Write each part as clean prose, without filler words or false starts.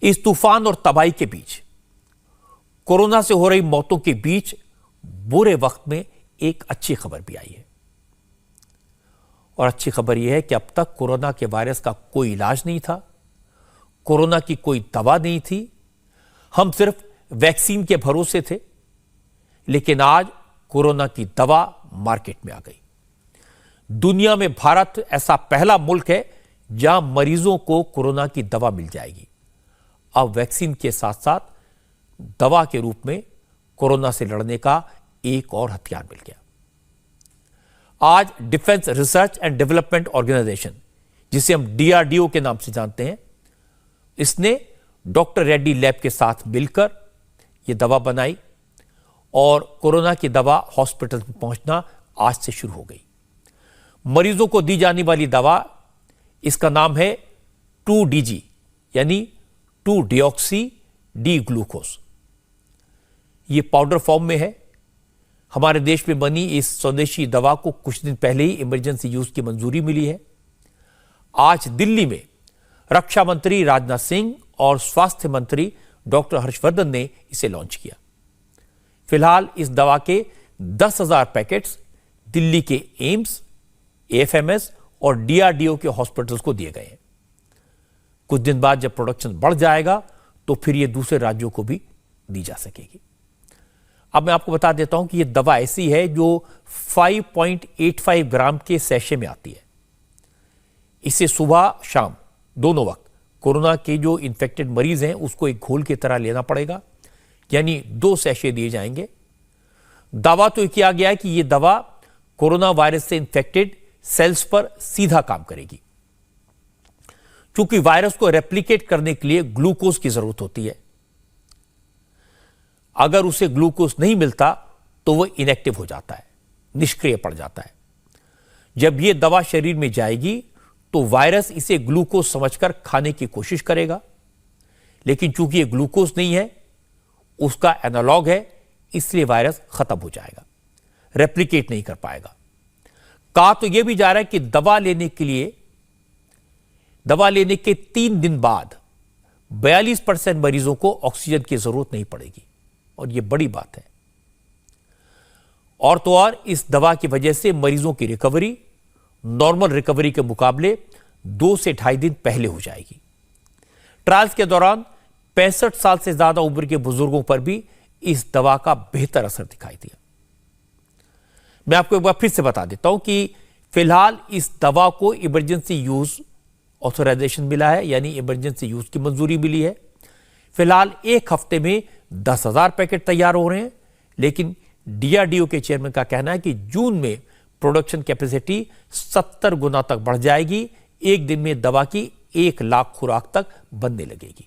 इस तूफान और तबाही के बीच, कोरोना से हो रही मौतों के बीच बुरे वक्त में एक अच्छी खबर भी आई है। और अच्छी खबर यह है कि अब तक कोरोना के वायरस का कोई इलाज नहीं था, कोरोना की कोई दवा नहीं थी, हम सिर्फ वैक्सीन के भरोसे थे। लेकिन आज कोरोना की दवा मार्केट में आ गई। दुनिया में भारत ऐसा पहला मुल्क है जहां मरीजों को कोरोना की दवा मिल जाएगी। अब वैक्सीन के साथ साथ दवा के रूप में कोरोना से लड़ने का एक और हथियार मिल गया। आज defence research and development organisation, जिसे हम डीआरडीओ के नाम से जानते हैं, इसने डॉक्टर रेड्डी लैब के साथ मिलकर यह दवा बनाई और कोरोना की दवा हॉस्पिटल में पहुंचना आज से शुरू हो गई। मरीजों को दी जाने वाली दवा, इसका नाम है 2DG यानी 2-डिऑक्सी डी ग्लूकोज। यह पाउडर फॉर्म में है। हमारे देश में बनी इस स्वदेशी दवा को कुछ दिन पहले ही इमरजेंसी यूज की मंजूरी मिली है। आज दिल्ली में रक्षा मंत्री राजनाथ सिंह और स्वास्थ्य मंत्री डॉक्टर हर्षवर्धन ने इसे लॉन्च किया। फिलहाल इस दवा के 10,000 पैकेट्स दिल्ली के एम्स, एएफएमएस और डीआरडीओ के हॉस्पिटल्स को दिए गए हैं। कुछ दिन बाद जब प्रोडक्शन बढ़ जाएगा तो फिर यह दूसरे राज्यों को भी दी जा सकेगी। अब मैं आपको बता देता हूं कि यह दवा ऐसी है जो 5.85 ग्राम के सैशे में आती है। इसे सुबह शाम दोनों वक्त कोरोना के जो इन्फेक्टेड मरीज हैं उसको एक घोल की तरह लेना पड़ेगा, यानी 2 सैशे दिए जाएंगे। दावा तो किया गया है कि यह दवा कोरोना वायरस से इन्फेक्टेड सेल्स पर सीधा काम करेगी। क्योंकि वायरस को रेप्लिकेट करने के लिए ग्लूकोज की जरूरत होती है। अगर उसे ग्लूकोज नहीं मिलता तो वह इनएक्टिव हो जाता है, निष्क्रिय पड़ जाता है। जब यह दवा शरीर में जाएगी तो वायरस इसे ग्लूकोज समझकर खाने की कोशिश करेगा, लेकिन चूंकि यह ग्लूकोज नहीं है, उसका एनालॉग है, इसलिए वायरस खत्म हो जाएगा, रेप्लिकेट नहीं कर पाएगा। कहा तो यह भी जा रहा है कि दवा लेने के 3 दिन बाद 42% मरीजों को ऑक्सीजन की जरूरत नहीं पड़ेगी, और यह बड़ी बात है। और तो और इस दवा की वजह से मरीजों की रिकवरी नॉर्मल रिकवरी के मुकाबले 2 से 2.5 दिन पहले हो जाएगी। ट्रायल्स के दौरान 65 साल से ज्यादा उम्र के बुजुर्गों पर भी इस दवा का बेहतर असर दिखाई दिया। मैं आपको एक बार फिर से बता देता हूं कि फिलहाल इस दवा को इमरजेंसी यूज ऑथराइजेशन मिला है, यानी इमरजेंसी यूज की मंजूरी मिली है। फिलहाल एक हफ्ते में 10,000 पैकेट तैयार हो रहे हैं, लेकिन डीआरडीओ के चेयरमैन का कहना है कि जून में प्रोडक्शन कैपेसिटी 70 गुना तक बढ़ जाएगी। एक दिन में दवा की 1 लाख खुराक तक बनने लगेगी।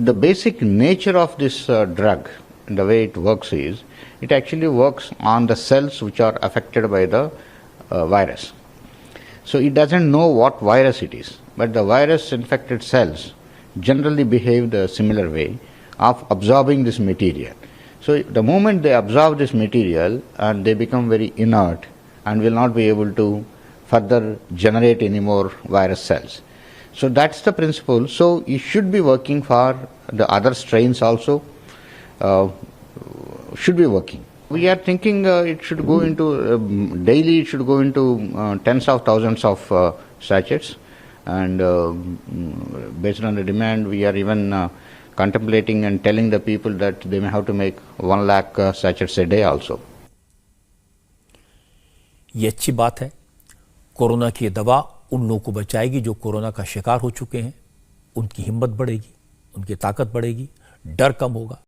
The basic nature of this drug, the way it works is, it actually works on the cells which are affected by the virus. So it doesn't know what virus it is, but the virus infected cells generally behave the similar way of absorbing this material. So the moment they absorb this material and they become very inert and will not be able to further generate any more virus cells. So that's the principle. So it should be working for the other strains also, should be working. We are thinking it should go into, daily it should go into tens of thousands of sachets, and based on the demand we are even contemplating and telling the people that they may have to make 1 lakh sachets a day also. ये अच्छी बात है। Corona की दवा उन लोगों को बचाएगी जो कोरोना का शिकार हो चुके हैं। उनकी हिम्मत बढ़ेगी, उनकी ताकत बढ़ेगी, डर कम होगा।